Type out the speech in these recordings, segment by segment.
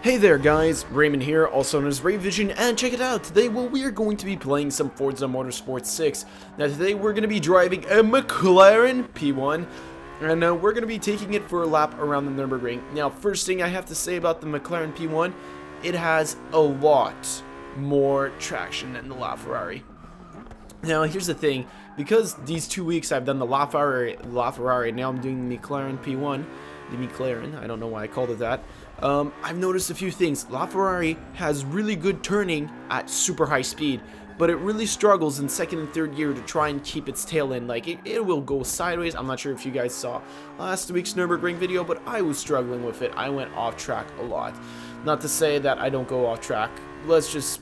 Hey there guys, Raymond here, also known as Ray Vision, and check it out, today we are going to be playing some Forza Motorsport 6. Now today we're going to be driving a McLaren P1, and we're going to be taking it for a lap around the Nurburgring. Now first thing I have to say about the McLaren P1, it has a lot more traction than the LaFerrari. Now here's the thing, because these 2 weeks I've done the LaFerrari, now I'm doing the McLaren P1, the McLaren, I don't know why I called it that. I've noticed a few things. LaFerrari has really good turning at super high speed, but it really struggles in second and third gear to try and keep its tail in. Like, it will go sideways. I'm not sure if you guys saw last week's Nurburgring video, but I was struggling with it. I went off track a lot. Not to say that I don't go off track. Let's just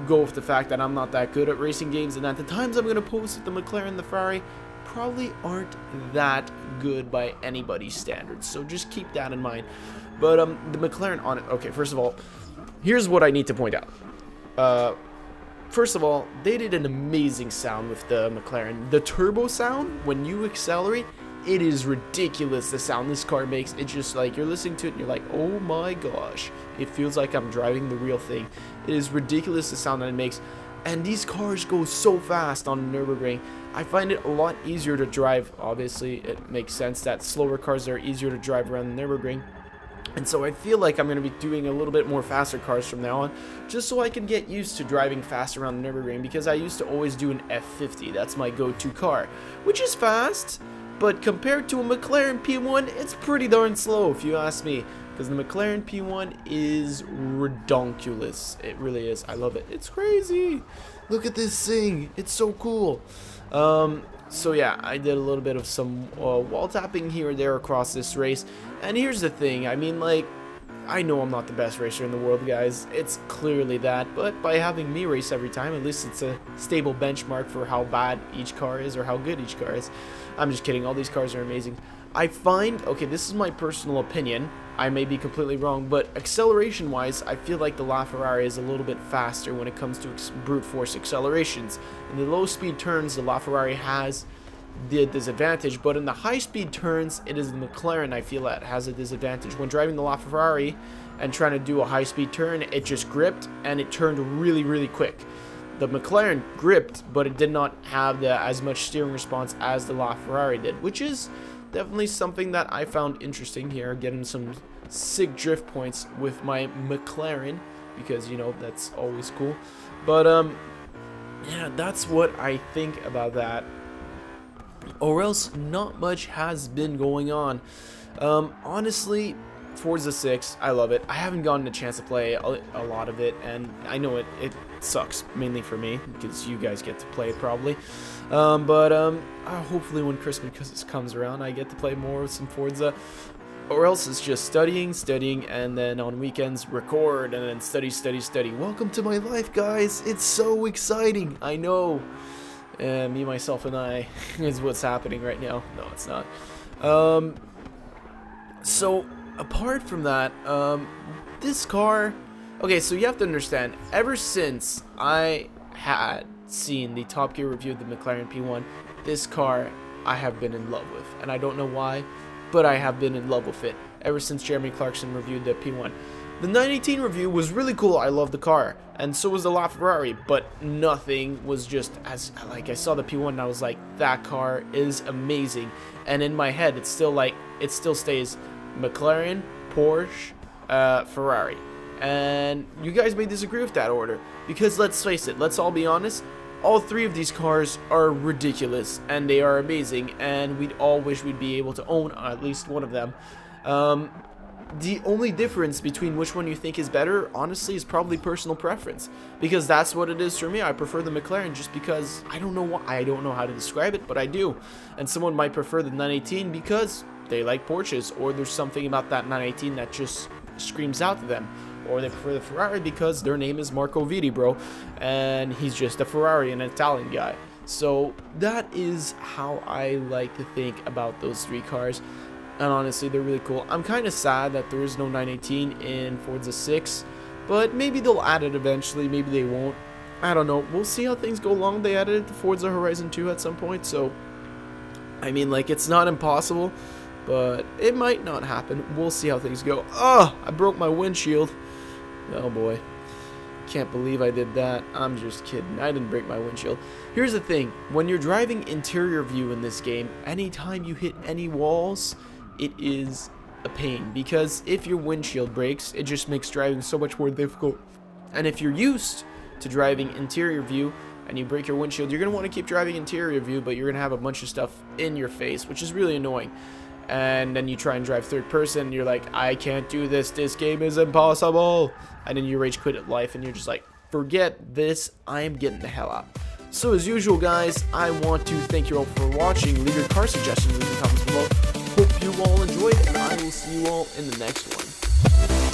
go with the fact that I'm not that good at racing games, and at the times I'm going to post with the McLaren and the Ferrari probably aren't that good by anybody's standards, so just keep that in mind. But the McLaren on it, okay, first of all, here's what I need to point out. First of all, they did an amazing sound with the McLaren. The turbo sound, when you accelerate, it is ridiculous, the sound this car makes. It's just like, you're listening to it and you're like, oh my gosh, it feels like I'm driving the real thing. It is ridiculous the sound that it makes. And these cars go so fast on Nurburgring. I find it a lot easier to drive. Obviously, it makes sense that slower cars are easier to drive around the Nurburgring. And so I feel like I'm going to be doing a little bit more faster cars from now on, just so I can get used to driving fast around the Nurburgring, because I used to always do an F50. That's my go-to car, which is fast, but compared to a McLaren P1, it's pretty darn slow if you ask me, because the McLaren P1 is redonkulous. It really is. I love it. It's crazy. Look at this thing. It's so cool. So yeah, I did a little bit of some wall tapping here or there across this race. And here's the thing, I mean, like, I know I'm not the best racer in the world, guys. It's clearly that, but by having me race every time, at least it's a stable benchmark for how bad each car is or how good each car is. I'm just kidding, all these cars are amazing. I find, okay, this is my personal opinion, I may be completely wrong, but acceleration-wise, I feel like the LaFerrari is a little bit faster when it comes to brute force accelerations. In the low-speed turns, the LaFerrari has the disadvantage, but in the high-speed turns, it is the McLaren, I feel, that has a disadvantage. When driving the LaFerrari and trying to do a high-speed turn, it just gripped, and it turned really, really quick. The McLaren gripped, but it did not have as much steering response as the LaFerrari did, which is definitely something that I found interesting here, getting some sick drift points with my McLaren, because, you know, that's always cool. But, yeah, that's what I think about that. Or else, not much has been going on. Honestly, Forza 6, I love it. I haven't gotten a chance to play a lot of it, and I know it sucks, mainly for me, because you guys get to play it probably. Hopefully when Christmas comes around, I get to play more of some Forza. Or else it's just studying, and then on weekends record, and then study. Welcome to my life, guys. It's so exciting. I know. Me, myself, and I is what's happening right now. No, it's not. So, apart from that, this car... Okay, so you have to understand, ever since I had seen the Top Gear review of the McLaren P1, this car I have been in love with. And I don't know why, but I have been in love with it ever since Jeremy Clarkson reviewed the P1. The 918 review was really cool. I love the car, and so was the LaFerrari, but nothing was just as, like, I saw the P1 and I was like, that car is amazing. And in my head, it's still like, it still stays McLaren, Porsche, Ferrari. And you guys may disagree with that order, because let's face it, let's all be honest, all three of these cars are ridiculous, and they are amazing, and we'd all wish we'd be able to own at least one of them. The only difference between which one you think is better, honestly, is probably personal preference, because that's what it is for me. I prefer the McLaren just because I don't know why, I don't know how to describe it, but I do. And someone might prefer the 918 because they like Porsches, or there's something about that 918 that just screams out to them. Or they prefer the Ferrari because their name is Marco Vitti, bro, and he's just a Ferrari, an Italian guy. So that is how I like to think about those three cars. And honestly, they're really cool. I'm kind of sad that there is no 918 in Forza 6, but maybe they'll add it eventually, maybe they won't. I don't know. We'll see how things go along. They added it to Forza Horizon 2 at some point, so I mean, like, it's not impossible, but it might not happen. We'll see how things go. Oh, I broke my windshield. Oh boy. Can't believe I did that. I'm just kidding. I didn't break my windshield. Here's the thing. When you're driving interior view in this game, anytime you hit any walls, it is a pain. Because if your windshield breaks, it just makes driving so much more difficult. And if you're used to driving interior view and you break your windshield, you're going to want to keep driving interior view, but you're going to have a bunch of stuff in your face, which is really annoying. And then you try and drive third person, and you're like, I can't do this game is impossible, and then you rage quit at life, and you're just like, forget this, I am getting the hell out. So as usual guys, I want to thank you all for watching. Leave your car suggestions in the comments below. Hope you all enjoyed, and I will see you all in the next one.